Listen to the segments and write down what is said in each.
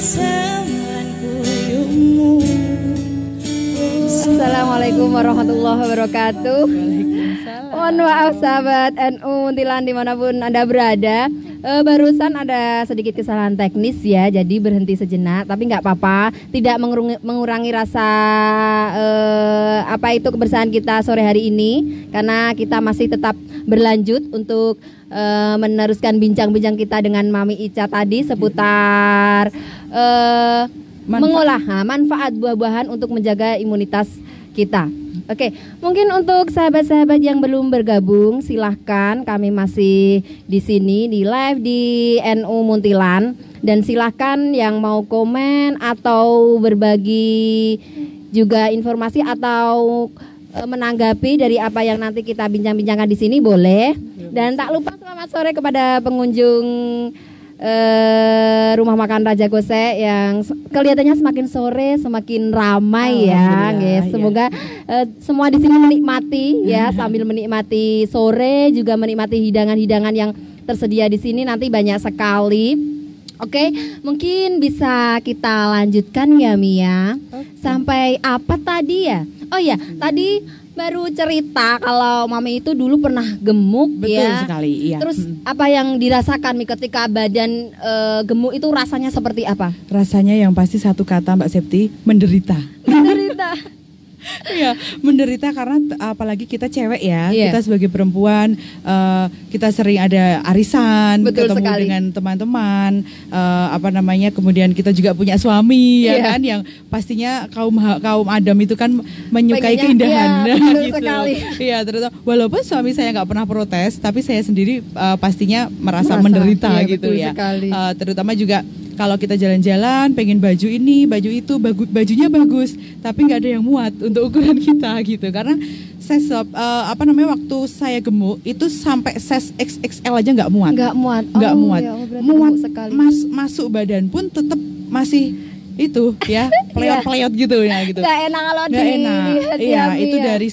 Assalamualaikum warahmatullahi wabarakatuh. Mohon maaf sahabat NU Muntilan dimanapun Anda berada. Barusan ada sedikit kesalahan teknis ya, jadi berhenti sejenak. Tapi nggak apa-apa, tidak mengurangi rasa kebersamaan kita sore hari ini, karena kita masih tetap berlanjut untuk meneruskan bincang-bincang kita dengan Mami Ica tadi seputar mengolah manfaat buah-buahan untuk menjaga imunitas kita. Oke, mungkin untuk sahabat-sahabat yang belum bergabung, silahkan, kami masih di sini di live di NU Muntilan, dan silahkan yang mau komen atau berbagi juga informasi atau menanggapi dari apa yang nanti kita bincang-bincangkan di sini boleh. Dan tak lupa selamat sore kepada pengunjung rumah makan Raja Gose yang kelihatannya semakin sore semakin ramai ya, guys. Semoga semua di sini menikmati ya, sambil menikmati sore juga menikmati hidangan-hidangan yang tersedia di sini, nanti banyak sekali. Oke, mungkin bisa kita lanjutkan ya Mia. Sampai apa tadi ya? Oh ya, tadi baru cerita kalau Mami itu dulu pernah gemuk. Betul ya. Sekali, iya. Terus apa yang dirasakan Mi ketika badan gemuk itu rasanya seperti apa? Rasanya yang pasti satu kata Mbak Septi, menderita. Menderita. Iya, menderita karena apalagi kita cewek ya, Iya. kita sebagai perempuan kita sering ada arisan, Betul ketemu sekali. dengan teman-teman, kemudian kita juga punya suami ya Iya. kan, yang pastinya kaum Adam itu kan menyukai Pengennya, keindahan, iya, betul gitu. sekali. Iya, terutama walaupun suami saya nggak pernah protes, tapi saya sendiri pastinya merasa Merasa, menderita iya, gitu betul ya. sekali. Terutama juga kalau kita jalan-jalan pengen baju ini, baju itu, bajunya bagus, tapi nggak ada yang muat untuk ukuran kita gitu. Karena size waktu saya gemuk itu sampai size XXL aja nggak muat. Nggak muat. Nggak muat. Ya, berarti Muat gemuk sekali. masuk badan pun tetap masih itu ya, peleot-peleot gitu ya gitu. Nggak enak kalau Nggak enak. dilihat Iya, ya, Mi, itu ya. dari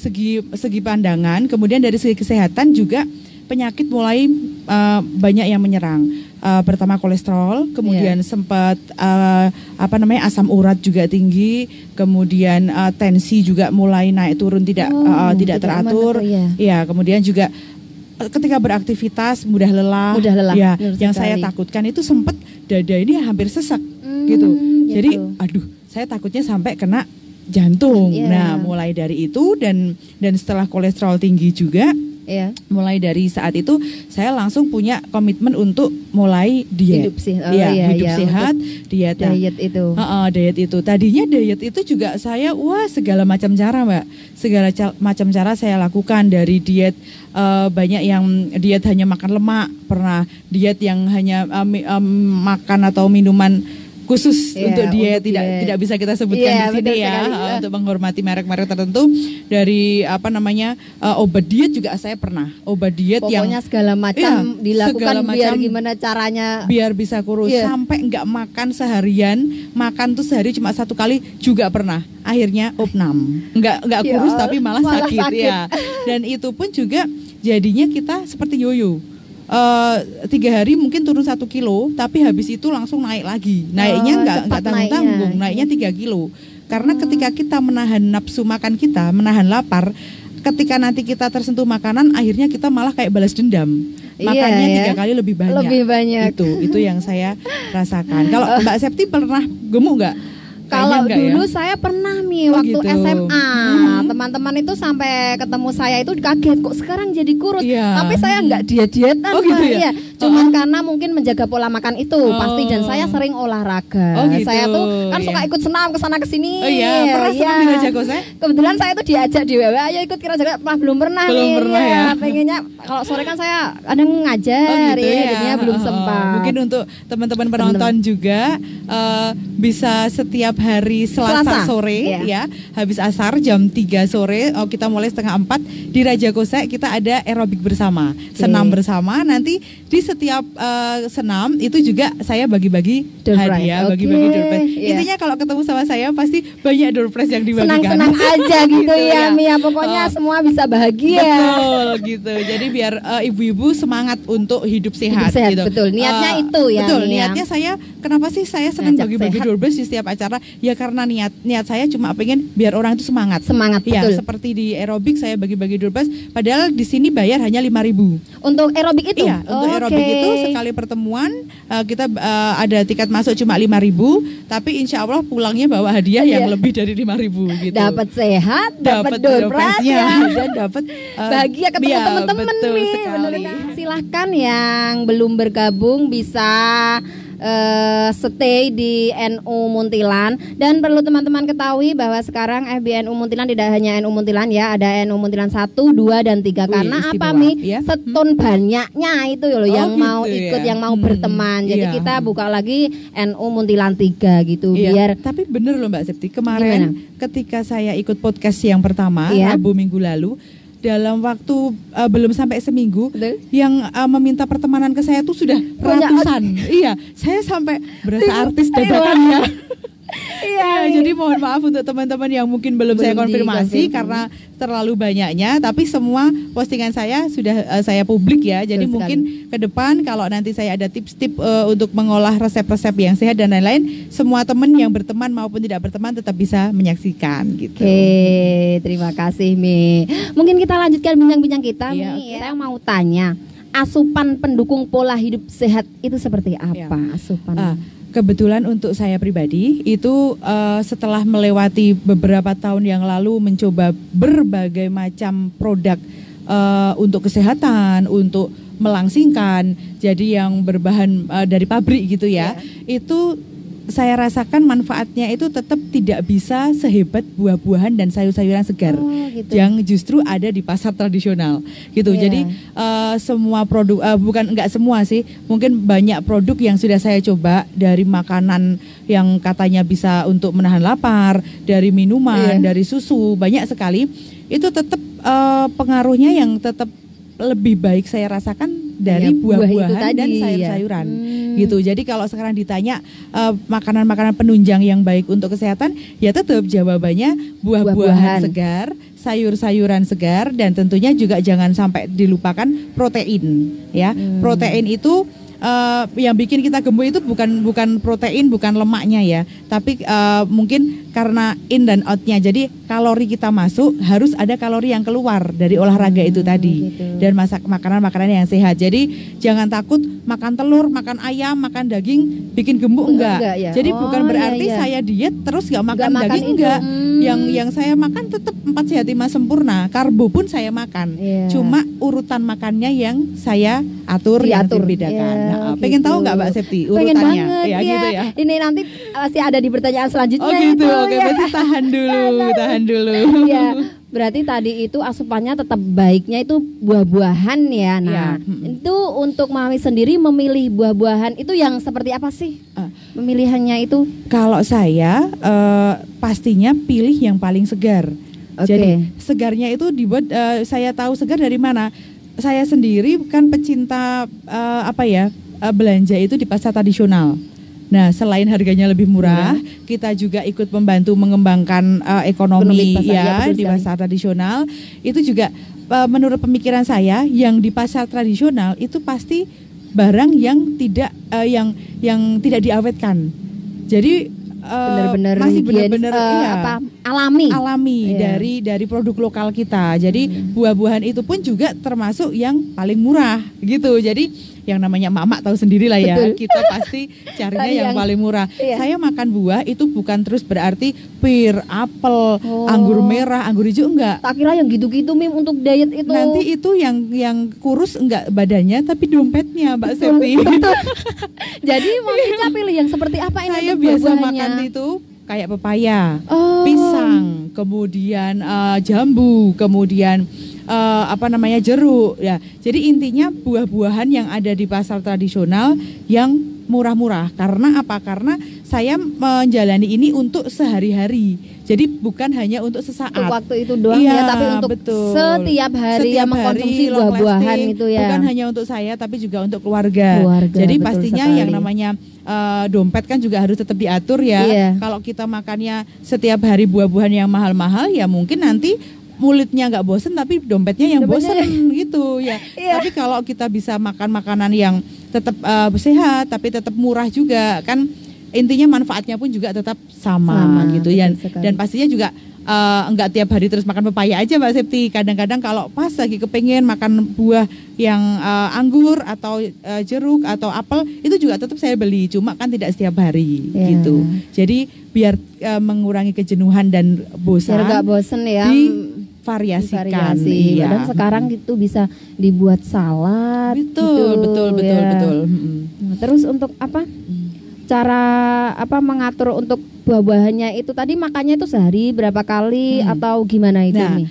segi pandangan, kemudian dari segi kesehatan juga penyakit mulai banyak yang menyerang. Pertama kolesterol, kemudian sempat asam urat juga tinggi, kemudian tensi juga mulai naik turun tidak teratur. Ya, kemudian juga ketika beraktivitas mudah lelah. Ya, yang saya takutkan itu sempat dada ini hampir sesak gitu. Jadi aduh, saya takutnya sampai kena jantung. Nah, mulai dari itu dan setelah kolesterol tinggi juga, mulai dari saat itu saya langsung punya komitmen untuk mulai diet. Hidup sehat, diet itu. Diet itu. Tadinya diet itu juga saya segala macam cara, Mbak. Segala macam cara saya lakukan, dari diet banyak yang diet hanya makan lemak, pernah diet yang hanya makan atau minuman khusus untuk diet, tidak bisa kita sebutkan di sini ya, untuk menghormati merek-merek tertentu. Dari obat diet juga saya pernah, obat diet pokoknya yang segala macam dilakukan segala biar macam, gimana caranya biar bisa kurus, sampai nggak makan seharian, makan tuh sehari cuma 1 kali juga pernah. Akhirnya opnam, nggak kurus tapi malah sakit ya. Dan itu pun juga jadinya kita seperti yoyo. 3 hari mungkin turun 1 kilo, tapi habis itu langsung naik lagi. Naiknya nggak tanggung-tanggung, naiknya 3 kilo. Karena ketika kita menahan nafsu makan kita, menahan lapar, ketika nanti kita tersentuh makanan, akhirnya kita malah kayak balas dendam. Makannya 3 kali lebih banyak. Itu yang saya rasakan. Kalau Mbak Septi pernah gemuk nggak? Kalau dulu saya pernah waktu gitu. SMA, teman-teman itu sampai ketemu saya itu kaget, kok sekarang jadi kurus. Tapi saya nggak diet-dietan, gitu ya? Cuman karena mungkin menjaga pola makan itu pasti, dan saya sering olahraga. Gitu. Saya tuh kan suka ikut senam kesana kesini. Pernah senam di Raja Gose? Kebetulan saya tuh diajak di WW, ayo ikut ke Raja Gose, belum pernah ya. Pengennya kalau sore kan saya kadang ngajar, jadinya belum sempat. Mungkin untuk teman-teman penonton juga bisa setiap hari Selasa sore ya, habis asar jam 3 sore, kita mulai 3:30 di Raja Gose, kita ada aerobik bersama, senam bersama. Nanti di setiap senam itu juga saya bagi-bagi hadiah, bagi-bagi door prize. Intinya kalau ketemu sama saya pasti banyak door prize yang dibagikan. Senang-senang aja gitu ya, Mia. Pokoknya semua bisa bahagia. Betul gitu. Jadi biar ibu-ibu semangat untuk hidup sehat, gitu. Betul. Niatnya itu ya. Betul. Mia. Niatnya saya kenapa sih saya senang Ngajak bagi-bagi sehat. door prize di setiap acara? Ya karena niat saya cuma pengen biar orang itu semangat. Semangat, Ya, betul. seperti di aerobik saya bagi-bagi door prize, padahal di sini bayar hanya 5.000. Untuk aerobik itu? Iya, untuk aerobik Oke. itu sekali pertemuan kita ada tiket masuk cuma 5.000, tapi insya Allah pulangnya bawa hadiah yang Iya. lebih dari 5.000 gitu. Dapat sehat, dapat door prize prize-nya, ya. dan dapat Bahagia ketemu iya, teman-teman betul nih, sekali. bener kan? Silahkan yang belum bergabung bisa stay di NU Muntilan, dan perlu teman-teman ketahui bahwa sekarang FBNU Muntilan tidak hanya NU Muntilan ya, ada NU Muntilan 1, 2 dan 3. Wih, Karena apa istimewa, Mi? ya. Setun banyaknya itu loh yang gitu mau ikut, ya. yang mau berteman. Jadi Iya. kita buka lagi NU Muntilan 3 gitu Iya, biar tapi bener loh Mbak Septi, kemarin ketika saya ikut podcast yang pertama Iya. Rabu minggu lalu, dalam waktu belum sampai seminggu, Betul. yang meminta pertemanan ke saya tuh sudah Banyak. ratusan. Iya, saya sampai berasa artis dadakan ya. Iya, jadi mohon maaf untuk teman-teman yang mungkin belum saya Belum konfirmasi dikonfirmasi. karena terlalu banyaknya, tapi semua postingan saya sudah saya publik ya. Jadi Betul mungkin ke depan kalau nanti saya ada tips-tips untuk mengolah resep-resep yang sehat dan lain-lain, semua teman yang berteman maupun tidak berteman tetap bisa menyaksikan gitu. Oke, terima kasih Mi. Mungkin kita lanjutkan bincang-bincang kita Iya, Mi. Saya mau tanya, asupan pendukung pola hidup sehat itu seperti apa asupan? Kebetulan untuk saya pribadi itu setelah melewati beberapa tahun yang lalu mencoba berbagai macam produk untuk kesehatan, untuk melangsingkan, jadi yang berbahan dari pabrik gitu ya, itu saya rasakan manfaatnya itu tetap tidak bisa sehebat buah-buahan dan sayur-sayuran segar Gitu. yang justru ada di pasar tradisional gitu. Iya. Jadi semua produk, bukan enggak semua sih, mungkin banyak produk yang sudah saya coba, dari makanan yang katanya bisa untuk menahan lapar, dari minuman, dari susu, banyak sekali. Itu tetap pengaruhnya yang tetap lebih baik saya rasakan dari buah itu buah-buahan dan tadi, sayur-sayuran ya. gitu. Jadi kalau sekarang ditanya makanan-makanan penunjang yang baik untuk kesehatan, ya tetap jawabannya buah-buahan Buah-buahan. segar, sayur-sayuran segar, dan tentunya juga jangan sampai dilupakan protein ya. Protein itu yang bikin kita gemuk itu bukan protein, bukan lemaknya ya, tapi mungkin karena in dan outnya. Jadi kalori kita masuk, harus ada kalori yang keluar dari olahraga itu tadi, gitu. dan masak makanan-makanan yang sehat. Jadi jangan takut makan telur, makan ayam, makan daging bikin gemuk, enggak. ya. Jadi Oh, bukan berarti iya. saya diet terus nggak makan Nggak makan daging, itu. enggak. Yang saya makan tetap 4 sehat 5 sempurna, karbo pun saya makan. Iya. Cuma urutan makannya yang saya atur, yang Diatur. dibedakan. Ya, Nah, pengen tahu nggak Mbak Septi urutannya? Pengen banget ya, gitu ya. Ini nanti masih ada di pertanyaan selanjutnya. Oh gitu, itu, oke, ya. berarti tahan dulu. Ya, berarti tadi itu asupannya tetap baiknya itu buah-buahan ya. Nah, Iya. itu untuk Mami sendiri memilih buah-buahan itu yang seperti apa sih? Pemilihannya itu? Kalau saya pastinya pilih yang paling segar. Oke. Jadi segarnya itu dibuat, saya tahu segar dari mana. Saya sendiri kan pecinta belanja itu di pasar tradisional. Nah, selain harganya lebih murah, kita juga ikut membantu mengembangkan ekonomi pasar, ya, ya betul di sekali. pasar tradisional. Itu juga menurut pemikiran saya, yang di pasar tradisional itu pasti barang yang tidak yang tidak diawetkan. Jadi Benar-benar masih higienis, benar-benar alami Iya. dari produk lokal kita. Jadi buah-buahan itu pun juga termasuk yang paling murah gitu. Jadi yang namanya mamak tahu sendiri lah ya, Betul. kita pasti carinya Cari yang yang- paling murah. iya. Saya makan buah itu bukan terus berarti pir, apel, Oh. anggur merah, anggur hijau, enggak. Tak kira yang gitu-gitu Mim untuk diet itu. Nanti itu yang kurus enggak badannya, tapi dompetnya Mbak Betul, Septi. betul. Jadi Mami pilih yang seperti apa ini? Saya untuk biasa buah-buahannya? makan itu kayak pepaya, Oh. pisang, kemudian jambu, kemudian jeruk ya. Jadi intinya buah-buahan yang ada di pasar tradisional yang murah-murah. Karena apa? Karena saya menjalani ini untuk sehari-hari. Jadi bukan hanya untuk sesaat. Untuk waktu itu doang Iya, ya, tapi untuk betul. setiap hari Setiap yang mengkonsumsi hari, long buah-buahan lasting. itu ya. Bukan hanya untuk saya, tapi juga untuk keluarga. Jadi betul pastinya sekali. yang namanya dompet kan juga harus tetap diatur ya. Iya. Kalau kita makannya setiap hari buah-buahan yang mahal-mahal, ya mungkin nanti mulutnya nggak bosen tapi dompetnya yang Dompetnya bosen gitu ya. Iya. Tapi kalau kita bisa makan makanan yang tetap sehat tapi tetap murah juga kan, intinya manfaatnya pun juga tetap sama gitu ya. Dan pastinya juga enggak tiap hari terus makan pepaya aja Mbak Septi. Kadang-kadang kalau pas lagi kepengen makan buah yang anggur atau jeruk atau apel, itu juga tetap saya beli, cuma kan tidak setiap hari gitu. Jadi biar mengurangi kejenuhan dan bosan, biar nggak bosen ya, divariasikan. Iya. Dan sekarang itu bisa dibuat salad. Betul, gitu, betul. Nah, terus untuk apa? Cara mengatur untuk buah-buahannya itu tadi, makannya itu sehari berapa kali atau gimana itu nih?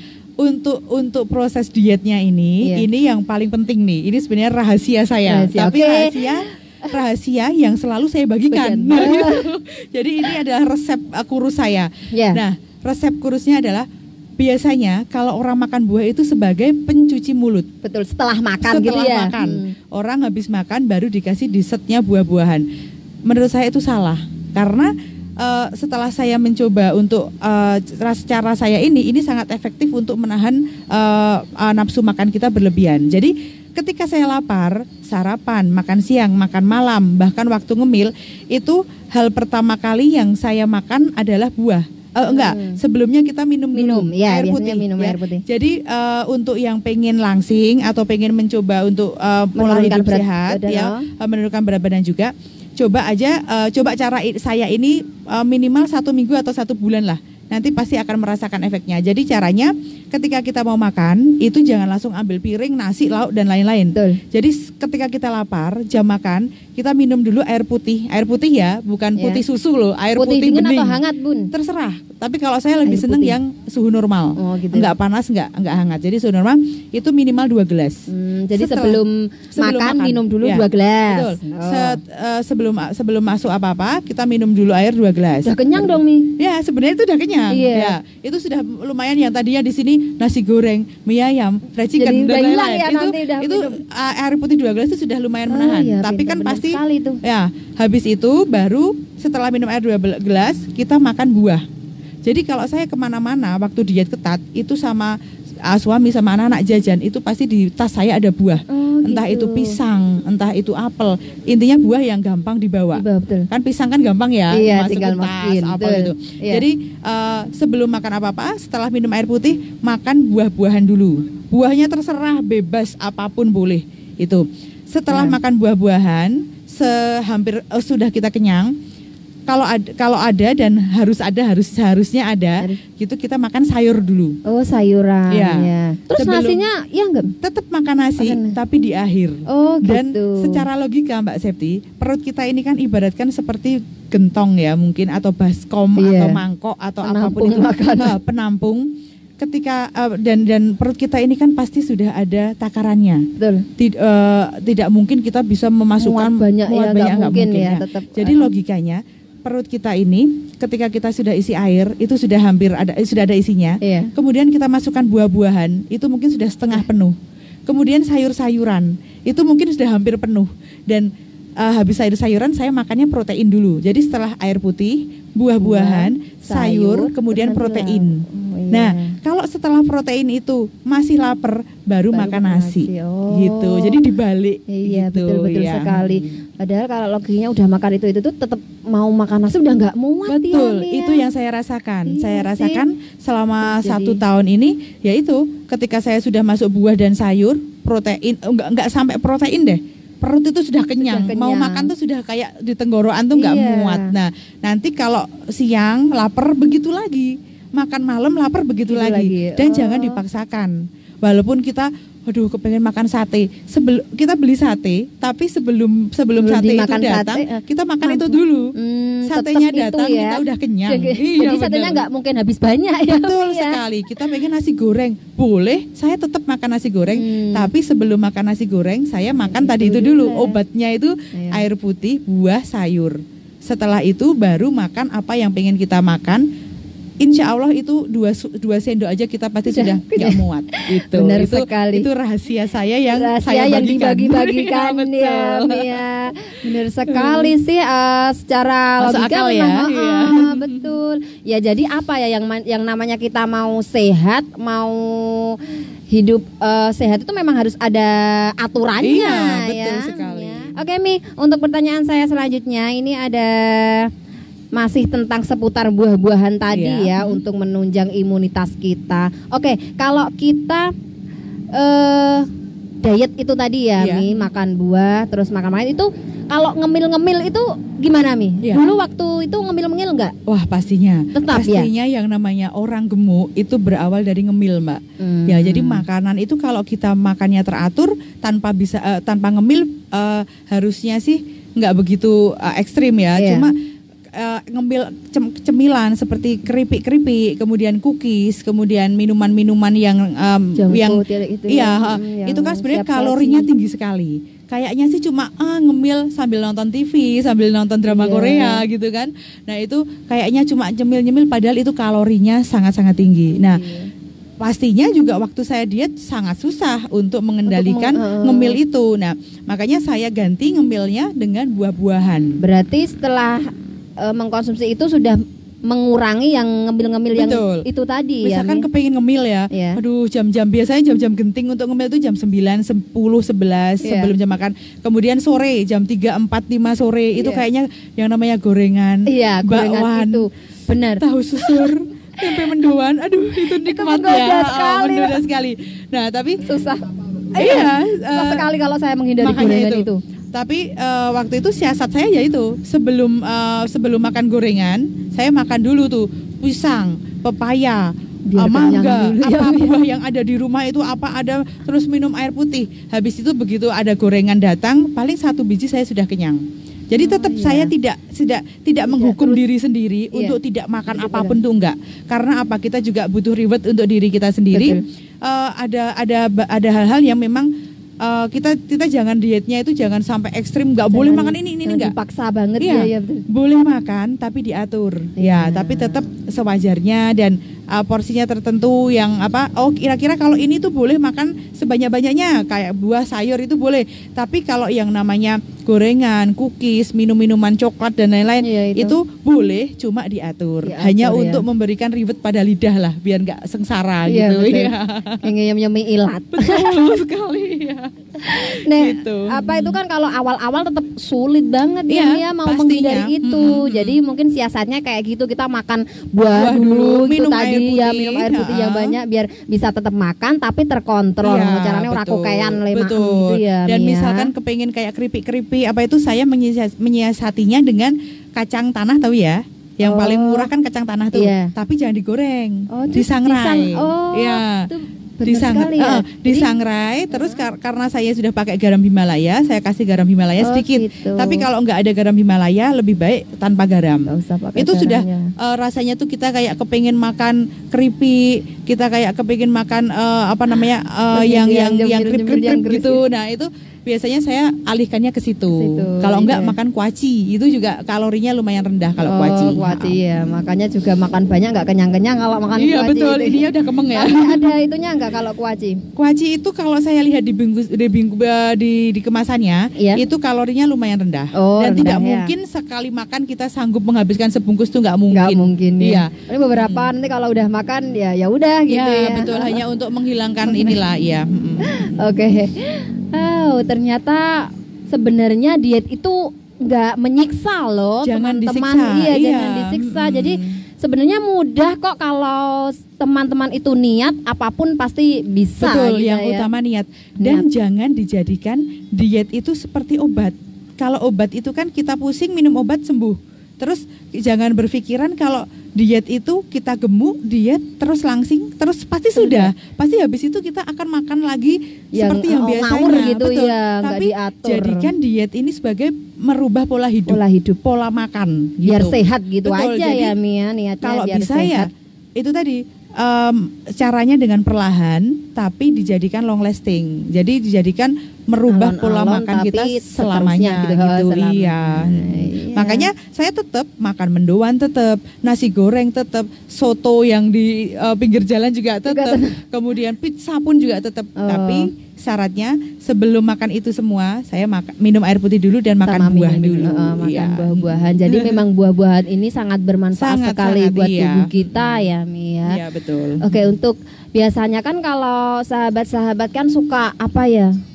Untuk proses dietnya ini yang paling penting nih. Ini sebenarnya rahasia saya. Tapi rahasia yang selalu saya bagikan. Jadi ini adalah resep kurus saya. Nah, resep kurusnya adalah biasanya kalau orang makan buah itu sebagai pencuci mulut. Betul, setelah makan gitu ya. Orang habis makan baru dikasih dessertnya buah-buahan. Menurut saya itu salah, karena setelah saya mencoba untuk cara saya ini sangat efektif untuk menahan nafsu makan kita berlebihan. Jadi ketika saya lapar, sarapan, makan siang, makan malam, bahkan waktu ngemil, itu hal pertama kali yang saya makan adalah buah. Sebelumnya kita minum air putih. Air putih. Jadi untuk yang pengen langsing atau pengen mencoba untuk pola hidup sehat, menurunkan berat badan juga, coba cara saya ini minimal 1 minggu atau 1 bulan lah. Nanti pasti akan merasakan efeknya. Jadi caranya ketika kita mau makan itu jangan langsung ambil piring, nasi, lauk dan lain-lain. Jadi ketika kita lapar, jam makan, kita minum dulu air putih. Air putih ya, bukan putih susu loh, air putih dingin bening. Atau hangat, Bun? Terserah. Tapi kalau saya lebih seneng yang suhu normal. Enggak panas, enggak hangat. Jadi suhu normal itu minimal 2 gelas. Jadi sebelum makan minum dulu 2 gelas. Betul. Sebelum masuk apa-apa, kita minum dulu air 2 gelas. Udah kenyang dong, Mi? Ya, sebenarnya itu udah kenyang. Ya, itu sudah lumayan. Yang tadinya di sini nasi goreng, mie ayam, fried chicken dan lain-lain. Itu air putih 2 gelas itu sudah lumayan menahan. Tapi kan pasti ya, habis itu baru setelah minum air 2 gelas kita makan buah. Jadi kalau saya kemana-mana waktu diet ketat itu sama suami sama anak-anak jajan, itu pasti di tas saya ada buah. Entah itu pisang, entah itu apel. Intinya buah yang gampang dibawa. Kan pisang kan gampang ya, tinggal masukin tas, apel itu. Jadi sebelum makan apa-apa, setelah minum air putih, makan buah-buahan dulu. Buahnya terserah, bebas apapun boleh. Itu. Setelah makan buah-buahan, hampir sudah kita kenyang. Kalau ada dan seharusnya ada, gitu kita makan sayur dulu. Oh, sayuran. Ya. Terus nasinya enggak? Tetap makan nasi, tapi di akhir. Oh, gitu. Dan secara logika Mbak Septi, perut kita ini kan ibaratkan seperti gentong ya mungkin, atau baskom atau mangkok atau apapun itu, penampung. Ketika dan perut kita ini kan pasti sudah ada takarannya. Betul. Tidak mungkin kita bisa memasukkan banyak nggak mungkin ya. Tetap, jadi logikanya perut kita ini ketika kita sudah isi air itu sudah sudah ada isinya. Kemudian kita masukkan buah-buahan itu mungkin sudah setengah penuh. Kemudian sayur-sayuran itu mungkin sudah hampir penuh. Dan habis sayur-sayuran saya makannya protein dulu. Jadi setelah air putih, buah-buahan, sayur, kemudian protein. Nah, kalau setelah protein itu masih lapar, baru makan nasi. Gitu. Jadi dibalik. Iya, gitu, betul sekali. Padahal kalau logikanya udah makan itu tetap mau makan nasi udah nggak muat. Betul, itu yang saya rasakan. Saya rasakan selama 1 tahun ini, yaitu ketika saya sudah masuk buah dan sayur, protein enggak sampai protein deh. Perut itu sudah kenyang. Mau makan tuh sudah kayak di tenggorokan tuh nggak muat. Nah, nanti kalau siang lapar begitu lagi. Makan malam lapar begitu lagi. Dan jangan dipaksakan. Walaupun kita kepengen makan sate. Kita beli sate, tapi sebelum sate itu datang, kita makan itu dulu. Satenya datang, kita udah kenyang. Jadi satenya nggak mungkin habis banyak ya. Betul sekali. Kita pengen nasi goreng, boleh. Saya tetap makan nasi goreng, tapi sebelum makan nasi goreng, saya makan tadi itu dulu. Obatnya itu air putih, buah, sayur. Setelah itu baru makan apa yang pengen kita makan. Insya Allah itu 2 sendok aja kita pasti sudah nggak muat. Benar sekali. Itu rahasia saya yang saya bagikan. Dibagi-bagikan ya, Mia. Benar sekali sih, secara masuk logika akal memang, ya. Betul. Ya jadi apa ya yang namanya kita mau sehat, mau hidup sehat itu memang harus ada aturannya. Betul sekali. Ya. Oke Mi, untuk pertanyaan saya selanjutnya ini ada masih tentang seputar buah-buahan tadi ya untuk menunjang imunitas kita. Oke, kalau kita diet itu tadi ya Mi, makan buah terus makan itu kalau ngemil-ngemil itu gimana Mi? Dulu waktu itu ngemil-ngemil enggak? Wah pastinya. Tetap pastinya yang namanya orang gemuk itu berawal dari ngemil Mbak. Ya jadi makanan itu kalau kita makannya teratur tanpa ngemil harusnya sih nggak begitu ekstrim ya. Cuma ngemil cemilan seperti keripik-keripik, kemudian cookies, kemudian minuman-minuman yang itu kan sebenarnya kalorinya tinggi sekali. Kayaknya sih cuma ngemil sambil nonton TV, sambil nonton drama Korea gitu kan. Nah itu kayaknya cuma nyemil-nyemil padahal itu kalorinya sangat-sangat tinggi. Nah pastinya juga waktu saya diet sangat susah untuk mengendalikan ngemil itu. Nah makanya saya ganti ngemilnya dengan buah-buahan. Berarti setelah mengkonsumsi itu sudah mengurangi yang ngemil-ngemil yang itu tadi. Misalkan kepengen ngemil ya, aduh jam-jam biasanya jam-jam genting untuk ngemil itu jam 9, 10, 11 sebelum jam makan. Kemudian sore jam 3, 4, 5 sore itu kayaknya yang namanya gorengan, gorengan itu benar. Tahu susur, tempe mendoan, aduh itu nikmat menggoda sekali. Nah tapi susah sekali kalau saya menghindari gorengan itu. Tapi waktu itu siasat saya yaitu sebelum makan gorengan saya makan dulu tuh pisang, pepaya, mangga, buah yang ada di rumah itu ada, terus minum air putih. Habis itu begitu ada gorengan datang paling 1 biji saya sudah kenyang. Jadi tetap saya tidak menghukum diri sendiri untuk tidak makan apapun tuh enggak. Karena apa? Kita juga butuh reward untuk diri kita sendiri. Ada hal-hal yang memang kita jangan dietnya itu jangan sampai ekstrim, nggak boleh makan ini nggak dipaksa banget boleh makan tapi diatur tapi tetap sewajarnya dan porsinya tertentu yang kira-kira kalau ini tuh boleh makan sebanyak-banyaknya kayak buah sayur itu boleh, tapi kalau yang namanya gorengan, cookies, minum-minuman coklat dan lain-lain itu boleh cuma diatur hanya untuk memberikan reward pada lidah lah biar nggak sengsara gitu nyemi ilat betul sekali Nah, gitu. Itu kan kalau awal-awal tetap sulit banget ya mau menghindari itu. Jadi mungkin siasatnya kayak gitu, kita makan buah dulu gitu tadi minum air putih yang banyak biar bisa tetap makan tapi terkontrol. Caranya ora kokean lemak gitu ya. Dan misalkan kepengen kayak keripik-keripik itu saya menyiasatinya dengan kacang tanah tahu ya. Yang paling murah kan kacang tanah tuh. Tapi jangan digoreng, disangrai. Disangrai terus karena saya sudah pakai garam Himalaya, saya kasih garam Himalaya sedikit. Gitu. Tapi kalau nggak ada garam Himalaya lebih baik tanpa garam. Itu sudah rasanya tuh kita kayak kepengen makan keripik, kita kayak kepengen makan yang krip-krip gitu. Nah itu biasanya saya alihkannya ke situ. Kalau enggak makan kuaci, itu juga kalorinya lumayan rendah kalau kuaci. Kuaci makanya juga makan banyak enggak kenyang-kenyang kalau makan kuaci. Iya betul, ini udah kemeng ya. Ada itunya enggak kalau kuaci? Kuaci itu kalau saya lihat di kemasannya, itu kalorinya lumayan rendah. Dan tidak mungkin sekali makan kita sanggup menghabiskan sebungkus tuh enggak mungkin. Enggak mungkin ya. Ini beberapa nanti kalau udah makan ya udah gitu ya. Betul, hanya untuk menghilangkan inilah Oke. Ternyata sebenarnya diet itu nggak menyiksa loh teman-teman. Jangan disiksa. Jadi sebenarnya mudah kok kalau teman-teman itu niat, apapun pasti bisa. Betul, yang utama niat. Dan jangan dijadikan diet itu seperti obat. Kalau obat itu kan kita pusing minum obat sembuh. Terus jangan berpikiran kalau diet itu kita gemuk, diet terus langsing, terus pasti sudah. Pasti habis itu kita akan makan lagi seperti yang biasanya. Gitu. Betul. Tapi jadikan diet ini sebagai merubah pola hidup, pola makan. Biar sehat gitu. Betul, aja jadi, ya Mia niatnya. Kalau biar bisa sehat. Itu tadi caranya dengan perlahan tapi dijadikan long lasting. Jadi dijadikan merubah pola makan kita selamanya gitu. Makanya saya tetap makan mendoan, tetap nasi goreng, tetap soto yang di pinggir jalan juga tetap. Kemudian pizza pun juga tetap. Tapi syaratnya sebelum makan itu semua saya minum air putih dulu dan makan buah dulu. Makan buah-buahan. Jadi memang buah-buahan ini sangat bermanfaat sekali buat tubuh kita ya Mia. Iya betul. Oke, untuk biasanya kan kalau sahabat-sahabat kan suka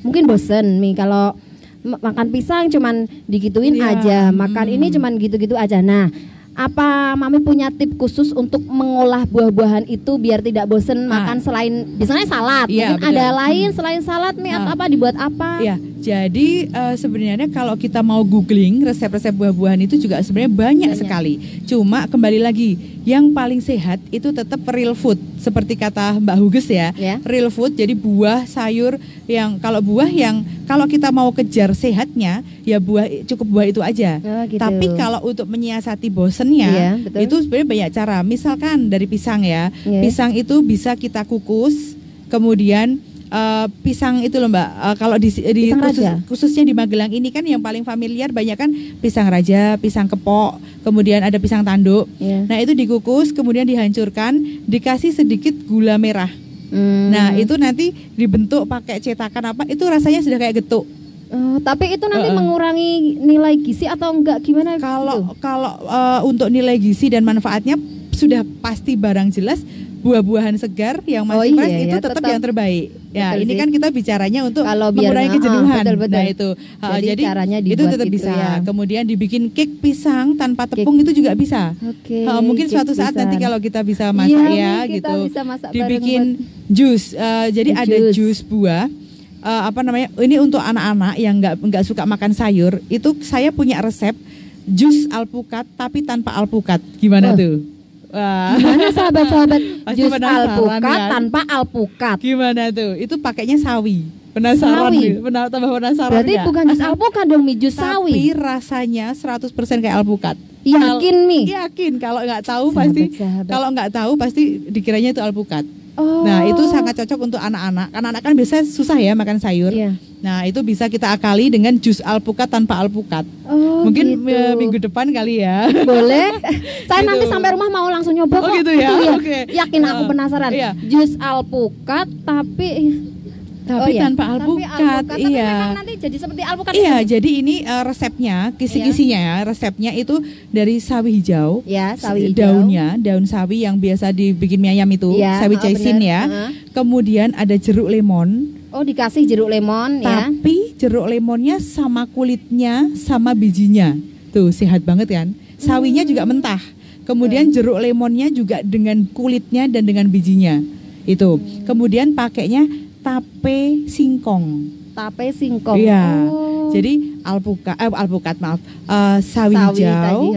mungkin bosen nih kalau makan pisang cuman digituin Iya. aja, makan ini cuman gitu-gitu aja. Nah, apa Mami punya tip khusus untuk mengolah buah-buahan itu biar tidak bosen makan selain misalnya salad? Iya, Mungkin betul. ada lain selain salad nih atau apa dibuat apa? Ya, jadi sebenarnya kalau kita mau googling resep-resep buah-buahan itu juga sebenarnya banyak sekali. Cuma kembali lagi, yang paling sehat itu tetap real food. Seperti kata Mbak Huges ya, real food. Jadi buah, sayur yang kalau kita mau kejar sehatnya, ya cukup buah itu aja. Oh, gitu. Tapi kalau untuk menyiasati bosennya, itu sebenarnya banyak cara. Misalkan dari pisang ya, pisang itu bisa kita kukus, kemudian pisang itu loh Mbak, kalau khususnya di Magelang ini kan yang paling familiar banyak kan pisang raja, pisang kepok, kemudian ada pisang tanduk. Nah itu dikukus, kemudian dihancurkan, dikasih sedikit gula merah. Nah itu nanti dibentuk pakai cetakan apa, itu rasanya sudah kayak getuk. Tapi itu nanti mengurangi nilai gizi atau enggak gimana? Kalau untuk nilai gizi dan manfaatnya sudah pasti barang jelas. Buah-buahan segar yang masih fresh itu tetap yang terbaik. Ya, ini kan kita bicaranya untuk mengurangi kejenuhan. Nah, itu. Jadi caranya itu tetap bisa. Ya. Kemudian dibikin cake pisang tanpa tepung itu juga bisa. Mungkin suatu saat nanti kalau kita bisa masak gitu. Dibikin jus. Jadi ada jus buah. Ini untuk anak-anak yang nggak suka makan sayur. Itu saya punya resep jus alpukat tapi tanpa alpukat. Gimana tuh? Gimana sahabat-sahabat jus alpukat tanpa alpukat? Gimana tuh? Itu pakainya sawi. Penasaran? Tambah penasaran. Berarti bukan jus alpukat dong, jus sawi. Tapi rasanya 100% kayak alpukat. Yakin nih? Yakin. Kalau nggak tahu pasti dikiranya itu alpukat. Nah itu sangat cocok untuk anak-anak. Anak-anak kan biasanya susah ya makan sayur. Nah itu bisa kita akali dengan jus alpukat tanpa alpukat. Mungkin minggu depan kali ya. Boleh. Saya nanti sampai rumah mau langsung nyoba kok. Gitu ya. Yakin aku penasaran. Jus alpukat tapi tanpa alpukat. Tapi memang nanti jadi seperti alpukat. Iya, jadi ini resepnya, kisi-kisinya ya. Resepnya itu dari sawi hijau. Ya, sawi hijau. Daun sawi yang biasa dibikin mie ayam itu, sawi caisin ya. Kemudian ada jeruk lemon. Dikasih jeruk lemon ya. Tapi jeruk lemonnya sama kulitnya sama bijinya. Tuh, sehat banget kan? Sawinya juga mentah. Kemudian jeruk lemonnya juga dengan kulitnya dan dengan bijinya. Itu. Kemudian pakainya tape singkong. Tape singkong. Iya. Jadi alpukat maaf. Sawi hijau.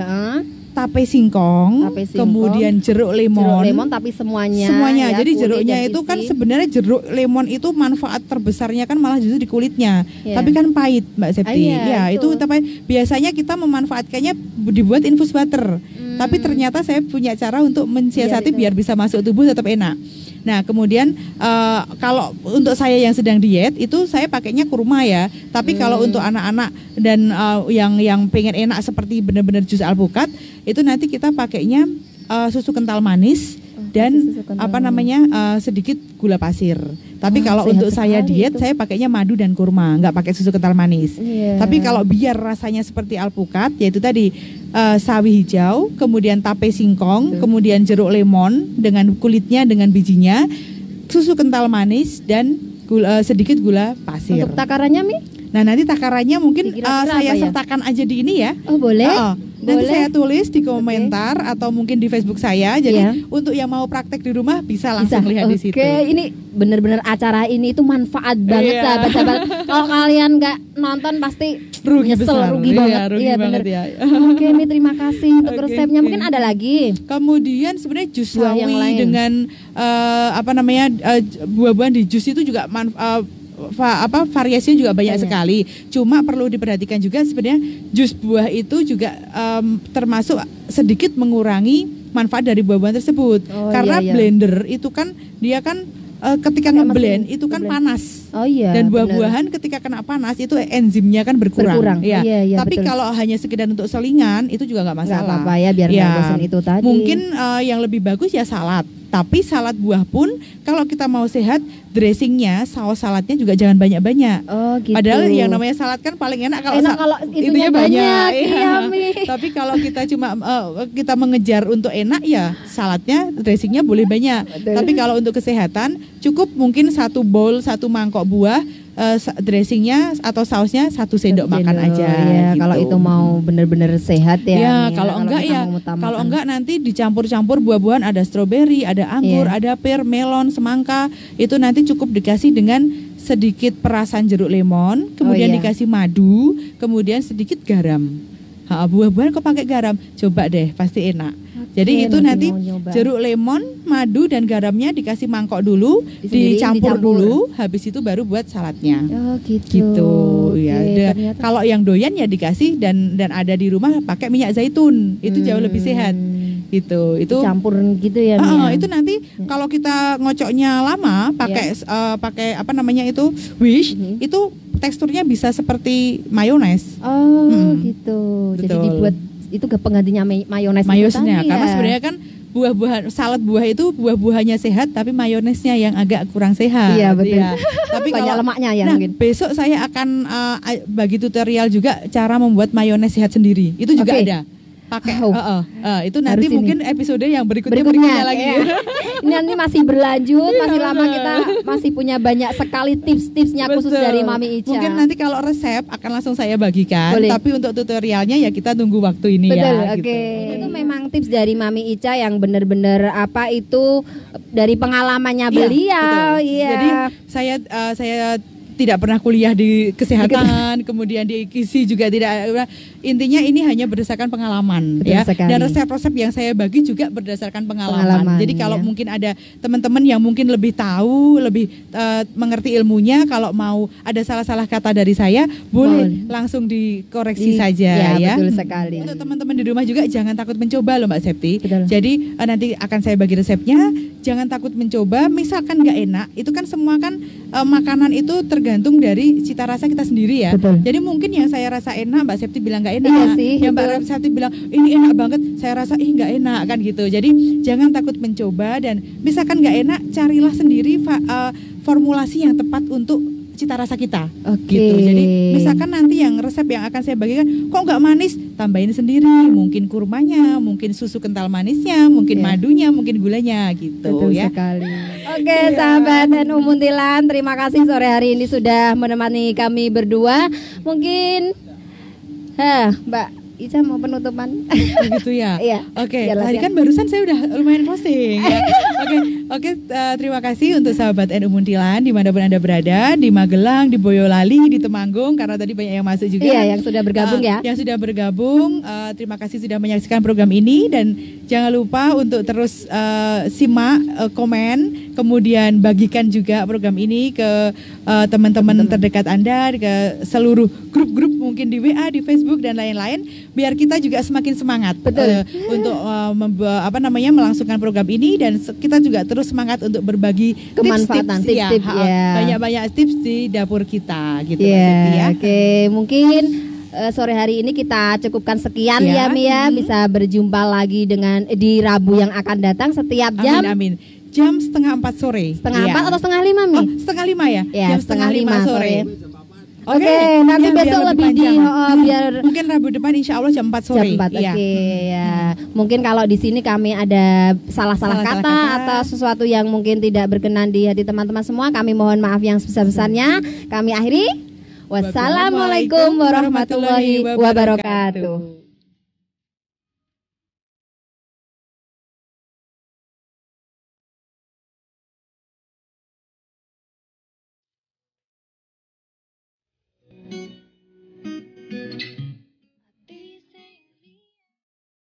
Tape singkong, kemudian jeruk lemon tapi semuanya. Ya, jadi jeruknya itu kan sebenarnya jeruk lemon itu manfaat terbesarnya kan malah justru di kulitnya. Tapi kan pahit, Mbak Septi. Itu tapi biasanya kita memanfaatkannya dibuat infus butter. Tapi ternyata saya punya cara untuk mensiasati biar bisa masuk tubuh tetap enak. Nah, kemudian kalau untuk saya yang sedang diet itu saya pakainya kurma ya. Tapi kalau untuk anak-anak dan yang pengen enak seperti benar-benar jus alpukat, itu nanti kita pakainya susu kental manis dan sedikit gula pasir. Tapi kalau untuk saya diet, saya pakainya madu dan kurma, nggak pakai susu kental manis. Tapi kalau biar rasanya seperti alpukat, yaitu tadi sawi hijau, kemudian tape singkong, kemudian jeruk lemon dengan kulitnya, dengan bijinya, susu kental manis dan sedikit gula pasir. Untuk takarannya, Mi? Nah, nanti takarannya mungkin saya sertakan aja di ini ya. Boleh. Nanti saya tulis di komentar atau mungkin di Facebook saya. Jadi untuk yang mau praktek di rumah bisa langsung lihat di situ. Ini benar-benar acara ini itu manfaat banget sahabat-sahabat. Kalau kalian nggak nonton pasti rugi banget. Iya benar. Oke, Mi, terima kasih untuk resepnya. Mungkin ada lagi. Kemudian sebenarnya jus sawi dengan buah-buahan di jus itu juga variasinya juga banyak sekali. Cuma perlu diperhatikan juga sebenarnya jus buah itu juga termasuk sedikit mengurangi manfaat dari buah-buahan tersebut. Karena blender itu kan dia kan ketika ngeblend itu kan panas. Dan buah-buahan ketika kena panas itu enzimnya kan berkurang. Tapi kalau hanya sekedar untuk selingan itu juga nggak masalah. Nggak apa-apa ya, biar nggak bosan itu tadi. Mungkin yang lebih bagus ya salad. Tapi salad buah pun kalau kita mau sehat, dressingnya, saus saladnya juga jangan banyak-banyak. Gitu. Padahal yang namanya salad kan paling enak kalau itunya banyak. Tapi kalau kita cuma kita mengejar untuk enak ya saladnya, dressingnya boleh banyak. Tapi kalau untuk kesehatan cukup mungkin 1 bowl, 1 mangkok buah dressingnya atau sausnya 1 sendok makan aja. Ya, gitu. kalau itu mau benar-benar sehat ya. Ya, kalau enggak ya, kalau enggak nanti dicampur-campur buah-buahan, ada stroberi, ada anggur, ada pir, melon, semangka. Itu nanti cukup dikasih dengan sedikit perasan jeruk lemon, kemudian dikasih madu, kemudian sedikit garam. Buah-buahan kok pakai garam? Coba deh, pasti enak. Jadi itu nanti jeruk lemon, madu dan garamnya dikasih mangkok dulu, dicampur dulu, habis itu baru buat saladnya. Oh gitu. Ya. Kalau yang doyan ya dikasih dan ada di rumah pakai minyak zaitun, itu jauh lebih sehat. Gitu. Itu campur gitu ya. Itu nanti kalau kita ngocoknya lama pakai apa namanya itu wish, itu teksturnya bisa seperti mayones. Oh gitu. Betul. Jadi dibuat itu ke penggantinya mayonesnya karena sebenarnya kan buah-buahan salad buah itu buah-buahannya sehat tapi mayonesnya yang agak kurang sehat. Iya betul. Ya. Tapi banyak kalau lemaknya ya mungkin. Besok saya akan bagi tutorial juga cara membuat mayones sehat sendiri. Itu juga ada. Pakai itu nanti mungkin episode yang berikutnya lagi. Ya. Ini nanti masih berlanjut, masih lama, kita masih punya banyak sekali tips-tipsnya khusus dari Mami Ica. Mungkin nanti kalau resep akan langsung saya bagikan. Boleh. Tapi untuk tutorialnya ya kita tunggu waktu ini. Betul, ya. Oke. Gitu. Itu memang tips dari Mami Ica yang benar-benar itu dari pengalamannya beliau. Iya. Jadi saya tidak pernah kuliah di kesehatan, kemudian di gizi juga tidak. Intinya ini hanya berdasarkan pengalaman. Betul sekali. Dan resep-resep yang saya bagi juga berdasarkan pengalaman. Jadi kalau mungkin ada teman-teman yang mungkin lebih tahu, lebih mengerti ilmunya, kalau mau ada salah-salah kata dari saya, boleh langsung dikoreksi saja ya. Betul sekali. Untuk teman-teman di rumah juga jangan takut mencoba loh Mbak Septi. Betul. Jadi nanti akan saya bagi resepnya, jangan takut mencoba. Misalkan nggak enak, itu kan semua kan makanan itu tergantung dari cita rasa kita sendiri ya. Betul. Jadi mungkin yang saya rasa enak, Mbak Septi bilang nggak enak. Iya sih, yang Mbak Septi bilang ini enak banget, saya rasa nggak enak kan gitu. Jadi jangan takut mencoba dan misalkan nggak enak, carilah sendiri formulasi yang tepat untuk cita rasa kita. Gitu. Jadi misalkan nanti yang resep yang akan saya bagikan kok nggak manis, tambahin sendiri, mungkin kurmanya, mungkin susu kental manisnya, mungkin madunya, mungkin gulanya gitu. Betul sekali. Oke, sahabat NU Muntilan, terima kasih sore hari ini sudah menemani kami berdua. Mungkin Mbak Ica mau penutupan? Begitu ya. Iya. Oke. Tadi kan barusan saya udah lumayan closing. Ya. Oke. Terima kasih untuk sahabat NU Muntilan dimanapun Anda berada, di Magelang, di Boyolali, di Temanggung, karena tadi banyak yang masuk juga. Iya, yang sudah bergabung ya. Yang sudah bergabung, terima kasih sudah menyaksikan program ini dan jangan lupa untuk terus simak, komen, kemudian bagikan juga program ini ke teman-teman terdekat Anda, ke seluruh grup-grup mungkin di WA, di Facebook dan lain-lain. Biar kita juga semakin semangat untuk melangsungkan program ini dan kita juga terus semangat untuk berbagi kemanfaatan tips-tips banyak-banyak tips di dapur kita gitu Oke, mungkin sore hari ini kita cukupkan sekian ya Mia. Bisa berjumpa lagi di Rabu yang akan datang setiap jam. Amin. Jam 3:30 sore. 4:30 atau 4:30 Mi? 4:30 ya? Jam 4:30 sore. Oke, nanti besok lebih biar mungkin Rabu depan insya Allah jam 4 sore. Jam 4, ya. Mungkin kalau di sini kami ada salah-salah kata atau sesuatu yang mungkin tidak berkenan di hati teman-teman semua, kami mohon maaf yang sebesar-besarnya. Kami akhiri. Wassalamualaikum warahmatullahi wabarakatuh.